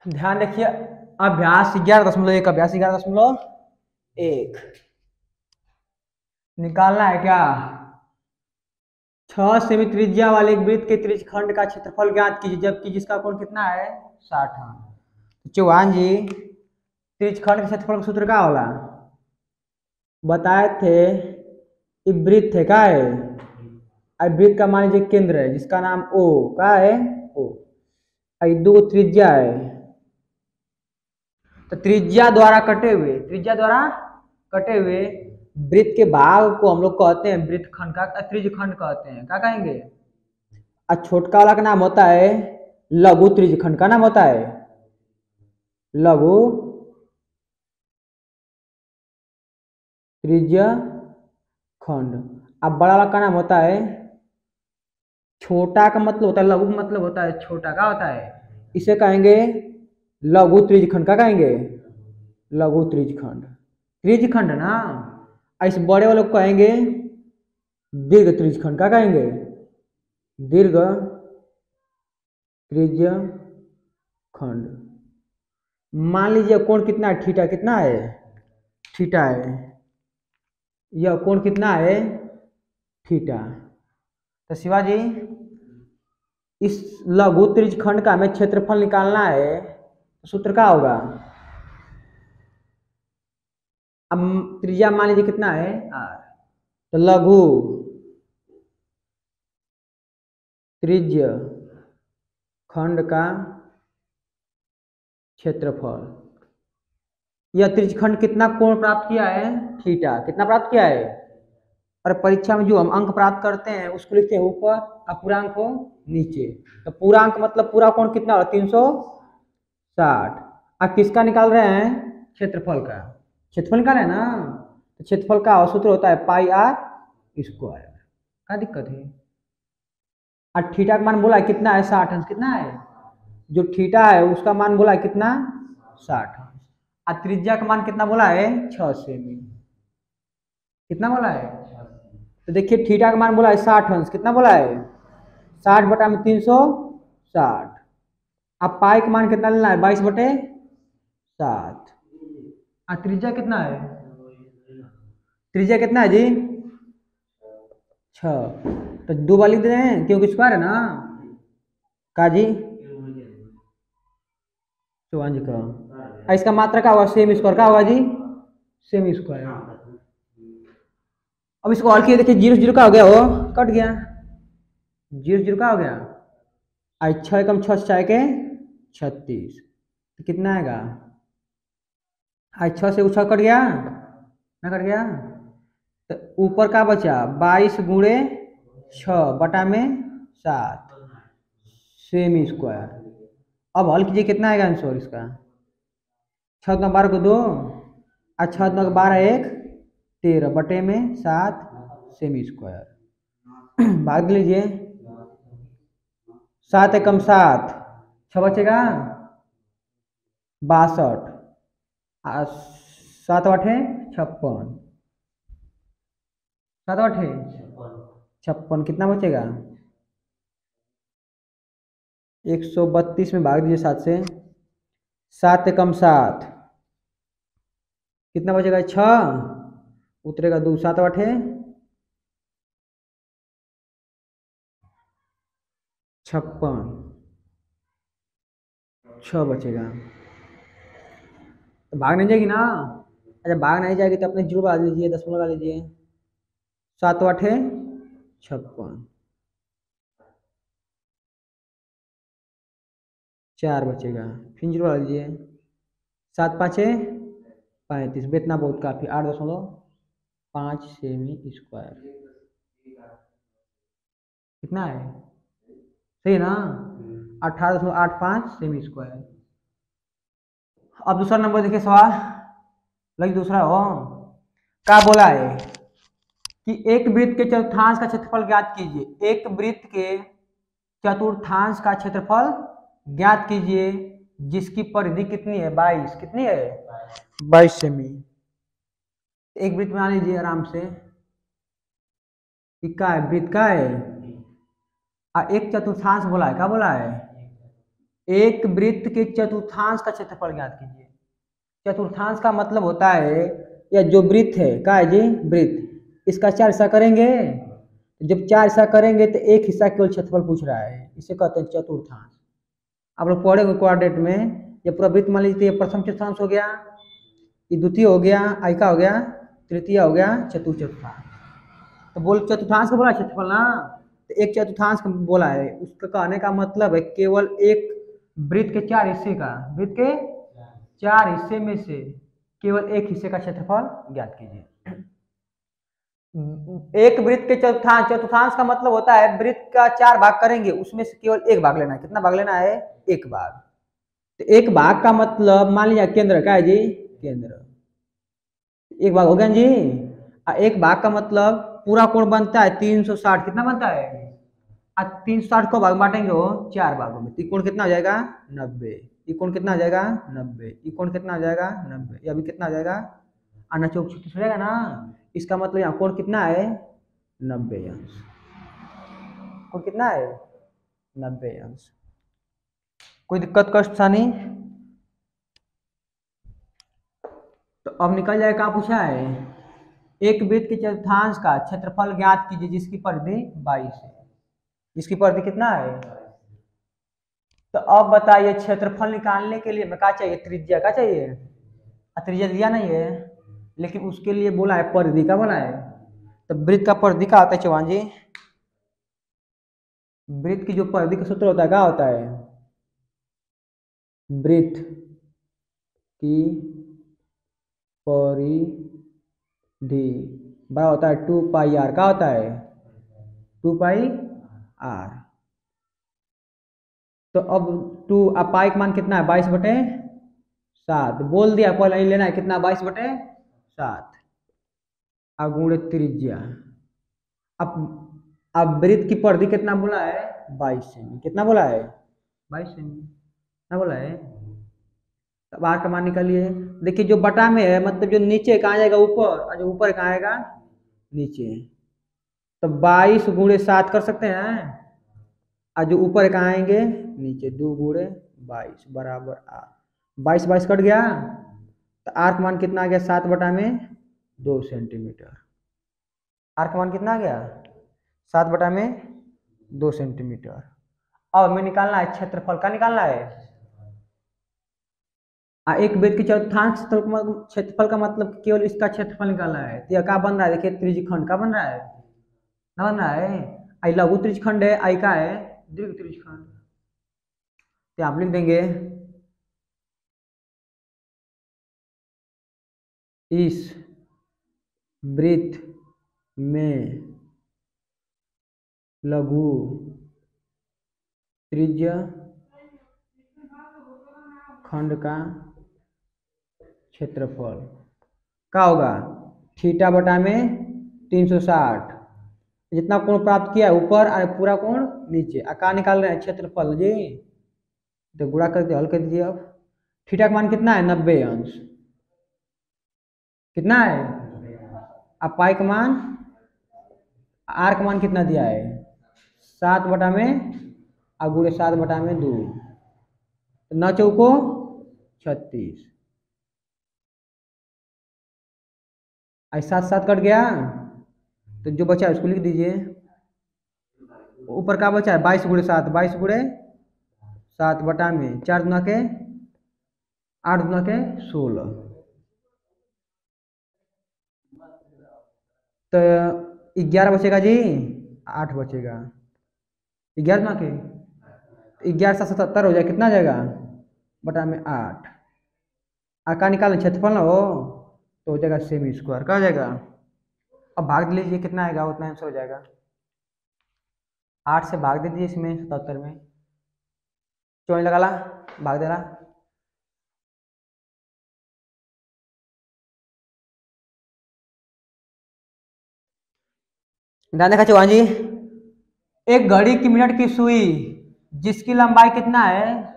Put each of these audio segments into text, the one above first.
ध्यान रखिए। अभ्यास 11.1 निकालना है क्या। 6 सेमी त्रिज्या वाले एक वृत्त के त्रिज्यखंड का क्षेत्रफल ज्ञात कीजिए, जबकि जिसका कोण कितना है 60। चौहान जी, त्रिज्यखंड के क्षेत्रफल का सूत्र क्या होला बताए थे। ये वृत्त है क्या है, अब वृत्त का मान लीजिए केंद्र है जिसका नाम ओ क्या है ओ, दो त्रिज्या है। तो त्रिज्या द्वारा कटे हुए वृत्त के भाग को हम लोग कहते हैं वृत्त खंड का त्रिज्य खंड कहते हैं। क्या कहेंगे। और छोटका वाला का नाम होता है लघु त्रिज्य खंड का नाम होता है लघु त्रिज्य खंड। अब बड़ा वाला का नाम होता है छोटा। का मतलब होता है लघु का मतलब होता है छोटा। का होता है इसे कहेंगे लघु त्रिज्य खंड। का कहेंगे लघु त्रिज्य खंड। त्रिज्य खंड ना। इस बड़े वाले को कहेंगे दीर्घ त्रिज्य खंड। का कहेंगे दीर्घ त्रिज्य खंड। मान लीजिए कोण कितना है थीटा कितना है थीटा है। यह कोण कितना है थीटा। तो शिवाजी इस लघु त्रिज्य खंड का हमें क्षेत्रफल निकालना है तो सूत्र क्या होगा। अब त्रिज्या मान लीजिए कितना है आर, तो लघु त्रिज्य खंड का क्षेत्रफल। यह त्रिज्यखंड कितना कोण प्राप्त किया है थीटा। कितना प्राप्त किया है। और परीक्षा में जो हम अंक प्राप्त करते हैं उसको लिखते हैं ऊपर और पूरांक को नीचे। तो पूरांक मतलब पूरा कोण कितना होगा 360। अब किसका निकाल रहे हैं क्षेत्रफल का। क्षेत्रफल निकाल रहे हैं ना। तो क्षेत्रफल का सूत्र होता है पाई आर स्क्वायर। क्या दिक्कत है। और थीटा का मान बोला है कितना है 60 अंश। कितना है जो थीटा है उसका मान बोला है कितना 60 अंश। और त्रिज्या का मान कितना बोला है 6 सेमी। कितना बोला है। तो देखिए थीटा का मान बोला है 60 अंश। कितना बोला है 60/360। अब पाई का मान कितना लेना है 22/7। और त्रिज्या कितना है त्रिज्या कितना है जी 6। तो दो बार लिख दे रहे हैं क्योंकि स्क्वायर है ना। का जी चौहान जी का इसका मात्रा का होगा सेम स्क्वायर। का होगा जी सेम स्क्वायर। अब इसको और किया देखिए 0 0 का हो गया वो कट गया 0 0 का हो गया। आई 6 कम 6 6 के 36। तो कितना आएगा आई 6 से 6 कट गया ना कट गया। तो ऊपर का बचा 22/6/7 सेमी स्क्वायर। अब हल कीजिए कितना आएगा आंसर इसका 6×12 को 2 और 6×12 1 13/7 सेमी स्क्वायर। भाग लीजिए 7 एकम 7 6 बचेगा 62 और 7 8 56 7 8 56 कितना बचेगा 132 में भाग दीजिए 7 से 7 एकम 7 कितना बचेगा 6 उतरेगा 2 7 8 56 6 बचेगा। तो भाग नहीं जाएगी ना। अच्छा भाग नहीं जाएगी तो अपने जीरो लगा लीजिए 10 लगा लीजिए 7 8 56 4 बचेगा फिर जीरो लगा लीजिए 7 5 35 बेतना बहुत काफी 8.5 सेमी स्क्वायर। कितना है सही है ना 18.85 सेमी स्क्वायर। अब दूसरा नंबर देखिए सवाल लगी दूसरा हो क्या बोला है कि एक वृत्त के चतुर्थांश का क्षेत्रफल ज्ञात कीजिए। एक वृत्त के चतुर्थांश का क्षेत्रफल ज्ञात कीजिए जिसकी परिधि कितनी है 22। कितनी है 22 सेमी। एक वृत्त बना लीजिए आराम से का है वृत्त का है और एक चतुर्थांश बोला है क्या बोला है एक वृत्त के चतुर्थांश का क्षेत्रफल ज्ञात कीजिए। चतुर्थांश का मतलब होता है, या जो वृत्त है, क्या है जी, वृत्त, इसका 4 हिस्सा करेंगे, जब 4 हिस्सा करेंगे तो एक हिस्सा केवल क्षेत्रफल पूछ रहा है, इसे कहते हैं चतुर्थांश। आप लोग पढ़े हुए क्वाड्रेट में, ये पूरा वृत्त मान लीजिए, प्रथम चतुर्थांश हो गया, ये द्वितीय हो गया, आयका हो गया, तृतीय हो गया, चतुर्थांश। तो बोल चतुर्थांश को बोला क्षेत्रफल ना, तो एक चतुर्थांश को बोला है, उसका कहने का मतलब है केवल एक वृत्त के 4 हिस्से का, वृत्त के 4 हिस्से में से केवल एक हिस्से का क्षेत्रफल ज्ञात कीजिए। एक वृत्त के चतुर्थांश, चतुर्थांश का मतलब होता है वृत्त का 4 भाग करेंगे, उसमें से केवल एक भाग लेना है। कितना भाग लेना है? एक भाग। तो एक भाग का मतलब मान लीजिए केंद्र का है जी, केंद्र, एक भाग हो गया जी। एक भाग का मतलब पूरा कोण बनता है 360, कितना बनता है? 360 को भाग बांटेंगे हो 4 भागों में, कोण कितना हो जाएगा? 90। ये कोण कितना आ जाएगा? 90। ये कोण कितना आ जाएगा? 90। ये अभी कितना आ जाएगा? आना चौक छुटेगा ना, इसका मतलब यहाँ कोण कितना है? 90 अंश। कोण कितना है? 90 अंश। कोई दिक्कत कष्ट था नहीं? तो अब निकल जाए, कहाँ पूछा है? एक वृत्त के चतुर्थांश का क्षेत्रफल ज्ञात कीजिए जिसकी परिधि 22 है। जिसकी परिधि कितना है? तो अब बताइए, क्षेत्रफल निकालने के लिए हमें क्या चाहिए? त्रिज्या का चाहिए। त्रिज्या दिया नहीं है, लेकिन उसके लिए बोला है परिधि का बोला है। तो वृत्त का परिधि क्या होता है चौहान जी? वृत्त की जो परिधि का सूत्र होता है क्या होता है? वृत्त की परिधि बड़ा होता है 2 पाई आर। क्या होता है? 2 पाई आर। तो अब 2 अब पाई का मान कितना है? 22/7। बोल दिया पहले नहीं लेना है, कितना? 22/7। अब गुणे त्रिज्या। अब वृत्त की परिधि कितना बोला है? 22 सेमी। कितना बोला है? 22 सेमी क्या बोला है? अब आर का मान निकालिए। देखिए जो बटा में है, मतलब जो नीचे कहाँ जाएगा? ऊपर, और जो ऊपर कहाँ आएगा? नीचे। तो 22 गुणे 7 कर सकते हैं, और जो ऊपर कहाँ आएंगे? नीचे। 2 गुणे 22 बराबर 8। 22 22 कट गया, तो आर का मान कितना आ गया? 7/2 सेंटीमीटर। आर का मान कितना आ गया? 7/2 सेंटीमीटर। अब हमें निकालना है क्षेत्रफल। का निकालना है? एक वृत्त के चतुर्थांश क्षेत्रफल का मतलब केवल इसका क्षेत्रफल निकालना है। तो यह क्या बन रहा है? देखिए त्रिज्यखंड का बन रहा है, ना बन रहा है? आई लघु त्रिज्यखंड है, आई का है? दीर्घ त्रिज्यखंड। तो आप लिख देंगे इस वृत्त में लघु त्रिज्य खंड का क्षेत्रफल क्या होगा? थीटा बटा में 360। जितना कोण प्राप्त किया ऊपर और पूरा कोण नीचे। का निकाल रहे हैं? क्षेत्रफल जी। तो गुणा करके हल कर दीजिए। अब थीटा का मान कितना है? 90 अंश। कितना है? अब पाई का मान, आर का मान कितना दिया है? 7/में और गुणे 7/2। न चौको 36। ऐसा 7 कट गया, तो जो बचा है उसको लिख दीजिए। ऊपर का बचा है 22 गुणे 7, 22 गुणे 7/में 4 दूना के 8 दूना के 16। तो 11 बचेगा जी, 8 बचेगा। 11 दूना के 11 7 77 हो जाएगा। कितना आ जाएगा? बटा में 8। का निकालना क्षेत्रफल ना हो, तो हो जाएगा सेमी स्क्वायर। क्या हो जाएगा? अब भाग लीजिए, कितना आएगा उतना आंसर हो जाएगा। 8 से भाग दे दीजिए इसमें 77 में। चोरी लगा ला, भाग दे रहा। ध्यान देखा चौहान जी, एक घड़ी की मिनट की सुई जिसकी लंबाई कितना है?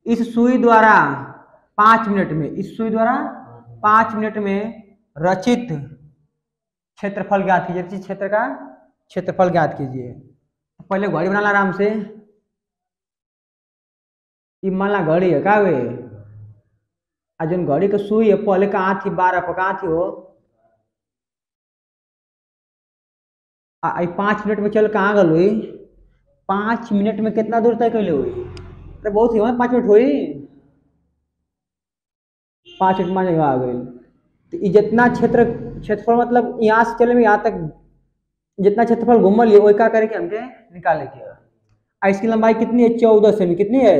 इस सुई द्वारा 5 मिनट में, इस सुई द्वारा 5 मिनट में रचित क्षेत्रफल ज्ञात कीजिए। क्षेत्र का क्षेत्रफल ज्ञात कीजिए। पहले घड़ी बना ला आराम से। ये मान ला घड़ी है का वे, आ जो घड़ी के सुई है पहले कहाँ थी, 12 पर कहाँ थी वो, 5 मिनट में चल कहाँ गल हुई, 5 मिनट में कितना दूर तय कैले हुई, अरे बहुत ही 5 मिनट हुई, 5 मिनट में जगह आ गई। तो ये जितना क्षेत्रफल मतलब यहाँ से चले यहाँ तक जितना क्षेत्रफल घूमल है वही क्या करे कि हमके निकाले के। इसकी लंबाई कितनी है, 14 सेमी, कितनी है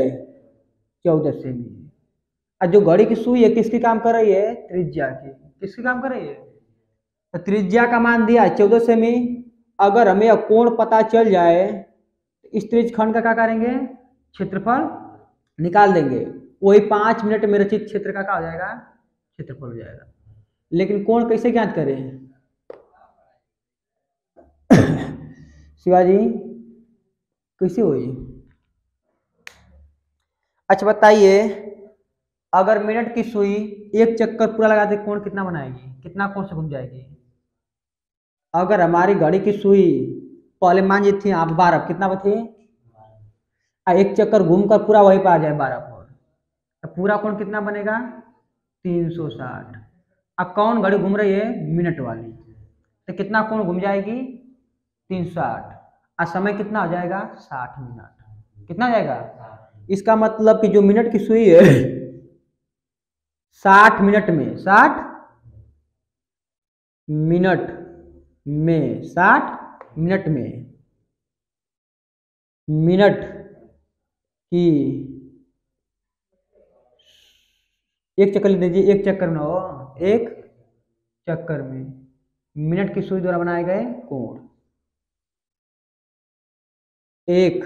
14 सेमी। और जो घड़ी की सुई है किसकी काम कर रही है, त्रिज्या की, किसकी काम कर रही है, तो त्रिज्या का मान दिया है 14 सेमी। अगर हमें यह कोण पता चल जाए तो इस त्रिज्य खंड का क्या करेंगे, क्षेत्रफल निकाल देंगे, वही 5 मिनट में रचित क्षेत्र का क्या हो जाएगा, क्षेत्रफल हो जाएगा। लेकिन कोण कैसे ज्ञात करें शिवाजी, कैसे हुई, अच्छा बताइए, अगर मिनट की सुई एक चक्कर पूरा लगाते कोण कितना बनाएगी, कितना कोण से घूम जाएगी। अगर हमारी घड़ी की सुई पहले मान जी थी आप 12 कितना बची, एक चक्कर घूमकर पूरा वहीं पर आ जाए 12 पर, तो पूरा कोण कितना बनेगा 360। अब कौन घड़ी घूम रही है, मिनट वाली, तो कितना कोण घूम जाएगी 360, और समय कितना हो जाएगा 60 मिनट, कितना हो जाएगा। इसका मतलब कि जो मिनट की सुई है 60 मिनट में 60 मिनट में 60 मिनट में मिनट की एक चक्कर ले लीजिए, एक चक्कर में हो, एक चक्कर में मिनट की सुई द्वारा बनाए गए कोण, एक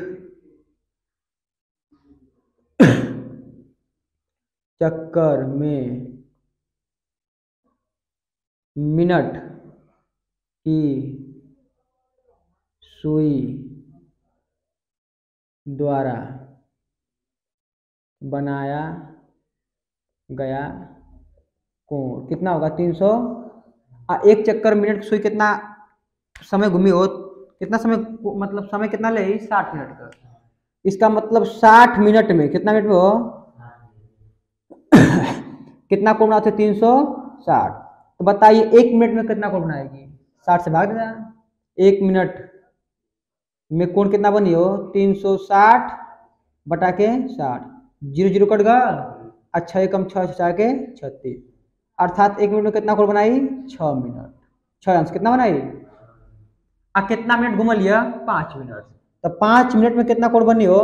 चक्कर में मिनट की सुई द्वारा बनाया गया कोण कितना होगा 300। एक चक्कर मिनट की सुई कितना समय घूमी हो, कितना समय मतलब समय कितना ले 60 मिनट का। इसका मतलब 60 मिनट में कितना मिनट में हो कितना कोण बनाते 360। तो बताइए 1 मिनट में कितना कोण बनाएगी, 60 से भाग देना, 1 मिनट में कोण कितना बनी हो 360 बटा के 60, 0 0 कट गया, अच्छा एकम 6 6 के 36, अर्थात 1 मिनट में कितना कोण बनाई 6 मिनट, 6 अंश कितना बनाई, कितना मिनट घूम लिया 5 मिनट, तो 5 मिनट में कितना कोण बनी हो,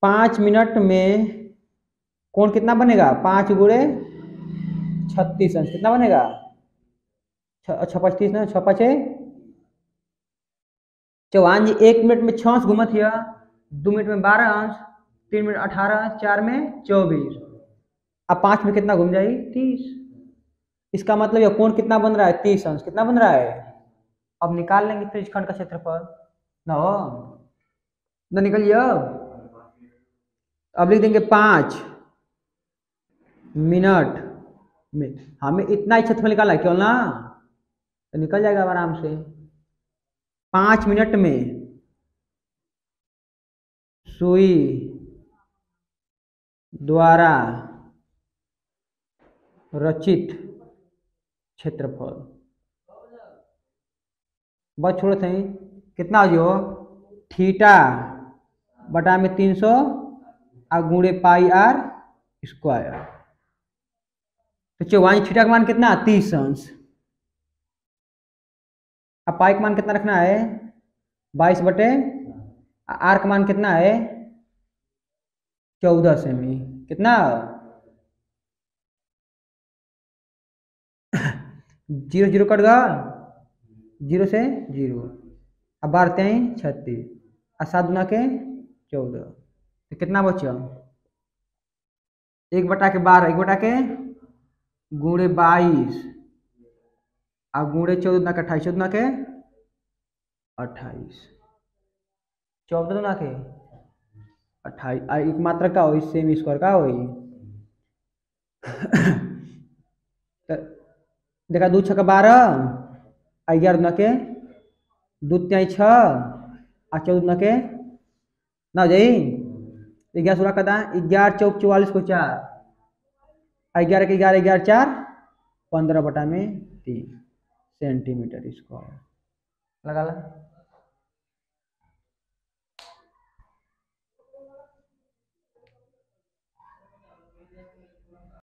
5 मिनट में कोण कितना बनेगा 5 गुणे 36 अंश कितना बनेगा 35 ना 6 5 चौहान जी 1 मिनट में 6 अंश घूमत हिया, 2 मिनट में 12 अंश, 3 मिनट 18, 4 में 24, अब 5 में कितना घूम जाएगी 30। इसका मतलब यह कोण कितना बन रहा है 30 अंश, कितना बन रहा है। अब निकाल लेंगे त्रिज्यखंड का क्षेत्रफल ना हो ना, निकलिए अब लिख देंगे 5 मिनट में, हमें इतना ही क्षेत्रफल निकालना है केवल ना, तो निकल जाएगा आराम से। 5 मिनट में सुई द्वारा रचित क्षेत्रफल बस छोड़े थे कितना हो जो थीटा बटा में 300 गुणे पाई आर स्क्वायर, तो चौवाई थीटा का मान कितना 30 अंश, अब पाई का मान कितना रखना है 22 बटे, आर का मान कितना है 14 सेमी, कितना 0 0 कट गया, 0 से 0, अब 12 3 36 और 7 गुना के 14, तो कितना बचा 1 बटा के 12, 1 बटा के गुणे 22 और गुणे 14 दुना के 28, 14 दुना के 28, 14 दुना के 28, एक मात्रा का हो सेमी स्क्वायर का हो देखा 2 6 12, 11 दुना के 2 3 6 और 14 दुना के ना हो जाई तो 11 16 का दाएं 11 चौक 44 को 4, 11 के 11 11 4 15/3 सेंटीमीटर स्क्वायर लगा ला।